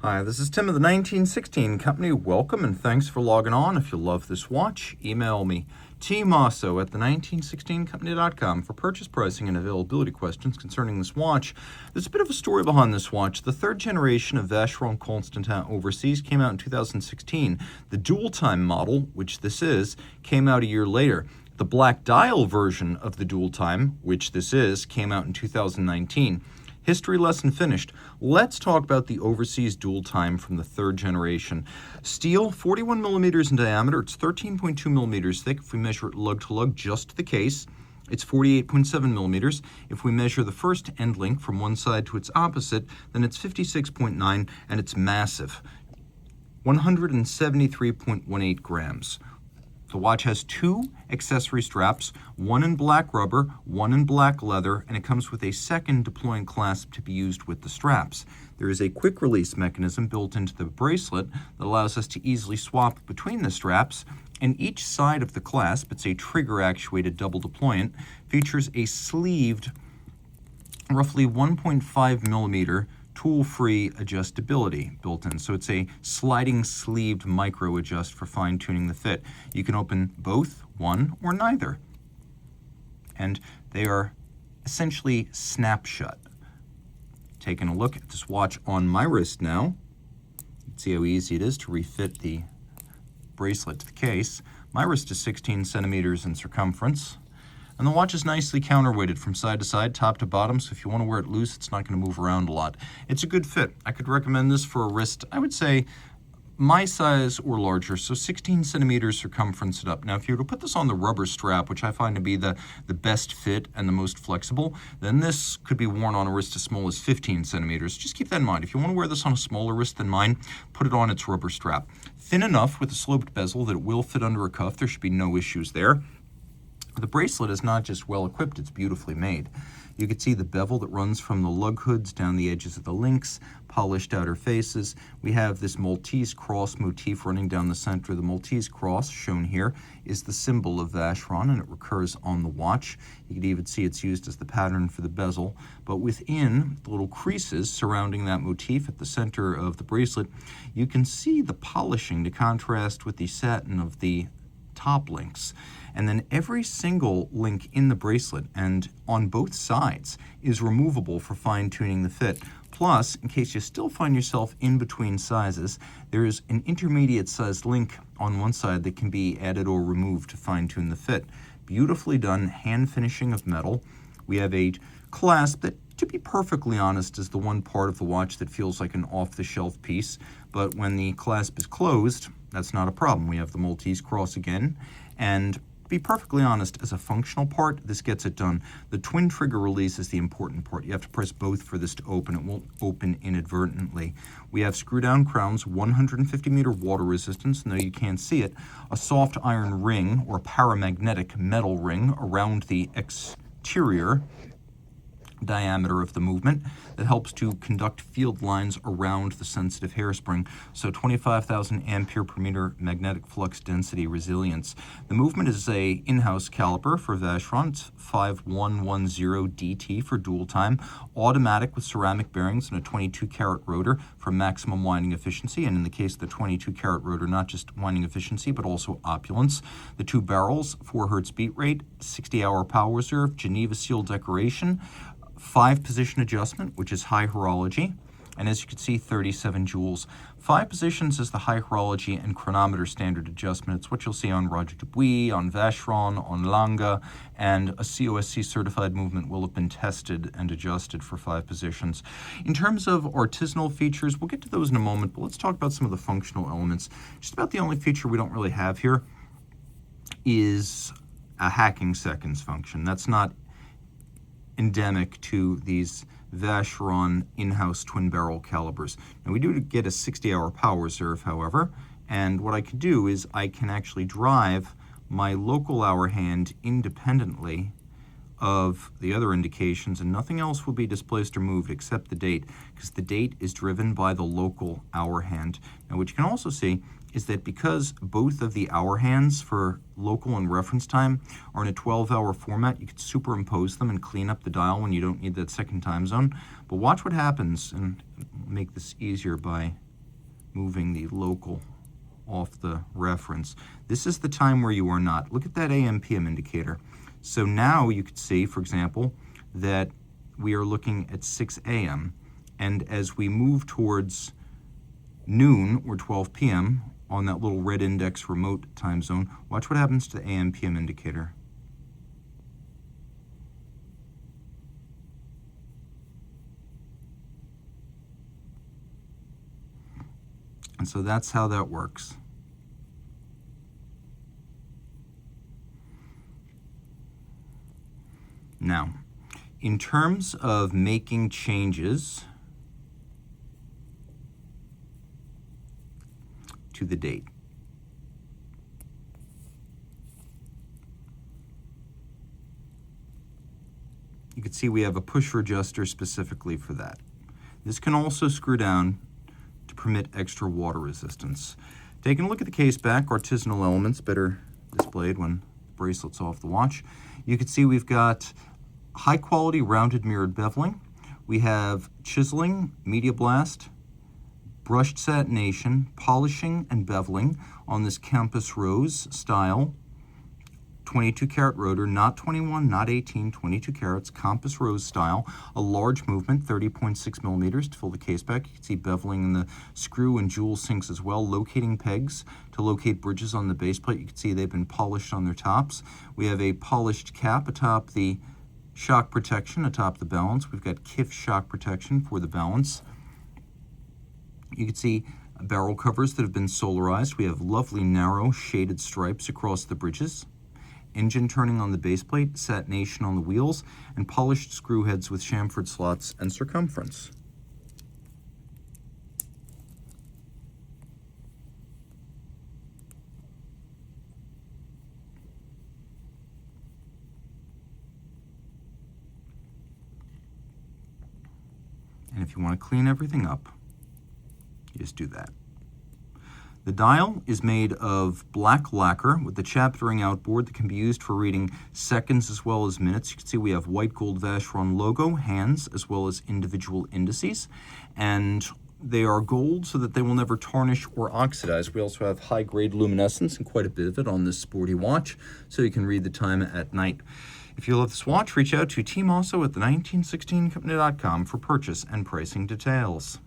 Hi, this is Tim of the 1916 Company. Welcome and thanks for logging on. If you love this watch, email me, Team Mosso at the1916company.com for purchase pricing and availability questions concerning this watch. There's a bit of a story behind this watch. The third generation of Vacheron Constantin overseas came out in 2016. The dual-time model, which this is, came out a year later. The black dial version of the dual-time, which this is, came out in 2019. History lesson finished. Let's talk about the overseas dual time from the third generation. Steel, 41 millimeters in diameter. It's 13.2 millimeters thick. If we measure it lug to lug, just the case, it's 48.7 millimeters. If we measure the first end link from one side to its opposite, then it's 56.9, and it's massive, 173.18 grams. The watch has two accessory straps, one in black rubber, one in black leather, and it comes with a second deploying clasp to be used with the straps. There is a quick release mechanism built into the bracelet that allows us to easily swap between the straps, and each side of the clasp, it's a trigger-actuated double deployant, features a sleeved, roughly 1.5 millimeter tool-free adjustability built in. So it's a sliding sleeved micro adjust for fine-tuning the fit. You can open both, one, or neither. And they are essentially snap shut. Taking a look at this watch on my wrist now, you can see how easy it is to refit the bracelet to the case. My wrist is 16 centimeters in circumference. And the watch is nicely counterweighted from side to side, top to bottom, so if you want to wear it loose, it's not going to move around a lot. It's a good fit. I could recommend this for a wrist, I would say, my size or larger, so 16 centimeters circumference it up. Now, if you were to put this on the rubber strap, which I find to be the best fit and the most flexible, then this could be worn on a wrist as small as 15 centimeters. Just keep that in mind. If you want to wear this on a smaller wrist than mine, put it on its rubber strap. Thin enough with a sloped bezel that it will fit under a cuff. There should be no issues there. The bracelet is not just well equipped, it's beautifully made. You can see the bevel that runs from the lug hoods down the edges of the links, polished outer faces. We have this Maltese cross motif running down the center. The Maltese cross, shown here, is the symbol of Vacheron, and it recurs on the watch. You can even see it's used as the pattern for the bezel. But within the little creases surrounding that motif at the center of the bracelet, you can see the polishing to contrast with the satin of the top links. And then every single link in the bracelet and on both sides is removable for fine-tuning the fit. Plus, in case you still find yourself in between sizes, there is an intermediate sized link on one side that can be added or removed to fine-tune the fit. Beautifully done hand finishing of metal. We have a clasp that, to be perfectly honest, is the one part of the watch that feels like an off-the-shelf piece. But when the clasp is closed, that's not a problem. We have the Maltese cross again, and to be perfectly honest, as a functional part, this gets it done. The twin trigger release is the important part. You have to press both for this to open. It won't open inadvertently. We have screw-down crowns, 150-meter water resistance, and though you can't see it, a soft iron ring or paramagnetic metal ring around the exterior diameter of the movement that helps to conduct field lines around the sensitive hairspring. So 25,000 ampere per meter magnetic flux density resilience. The movement is a in-house caliper for Vacheron. It's 5110 DT for dual time, automatic with ceramic bearings and a 22 karat rotor for maximum winding efficiency. And in the case of the 22 karat rotor, not just winding efficiency, but also opulence. The two barrels, 4 hertz beat rate, 60-hour power reserve, Geneva seal decoration, 5-position adjustment, which is high horology, and as you can see, 37 joules. 5 positions is the high horology and chronometer standard adjustment. It's what you'll see on Roger Dubuis, on Vacheron, on Lange, and a COSC certified movement will have been tested and adjusted for 5 positions. In terms of artisanal features, we'll get to those in a moment, but let's talk about some of the functional elements. Just about the only feature we don't really have here is a hacking seconds function. That's not endemic to these Vacheron in-house twin barrel calibers. Now we do get a 60-hour power reserve, however, and what I can do is I can actually drive my local hour hand independently of the other indications, and nothing else will be displaced or moved except the date, because the date is driven by the local hour hand. Now what you can also see is that because both of the hour hands for local and reference time are in a 12-hour format, you can superimpose them and clean up the dial when you don't need that second time zone. But watch what happens, and make this easier by moving the local off the reference. This is the time where you are not. Look at that AM/PM indicator. So now you could see, for example, that we are looking at 6 a.m. And as we move towards noon or 12 p.m. on that little red index remote time zone, watch what happens to the AM/PM indicator. And so that's how that works. Now, in terms of making changes to the date, you can see we have a pusher adjuster specifically for that. This can also screw down to permit extra water resistance. Taking a look at the case back, artisanal elements better displayed when the bracelet's off the watch. You can see we've got high quality rounded mirrored beveling. We have chiseling, media blast, brushed satination, polishing, and beveling on this Campus Rose style 22 karat rotor, not 21, not 18, 22 carats, Campus Rose style, a large movement, 30.6 millimeters to fill the case back. You can see beveling in the screw and jewel sinks as well, locating pegs to locate bridges on the base plate. You can see they've been polished on their tops. We have a polished cap atop the shock protection, atop the balance. We've got KIF shock protection for the balance. You can see barrel covers that have been solarized. We have lovely narrow shaded stripes across the bridges. Engine turning on the base plate, satination on the wheels, and polished screw heads with chamfered slots and circumference. And if you want to clean everything up, you just do that. The dial is made of black lacquer with the chaptering outboard that can be used for reading seconds as well as minutes. You can see we have white gold Vacheron logo, hands, as well as individual indices. And they are gold so that they will never tarnish or oxidize. We also have high-grade luminescence and quite a bit of it on this sporty watch, so you can read the time at night. If you love this watch, reach out to Team Mosso at the 1916company.com for purchase and pricing details.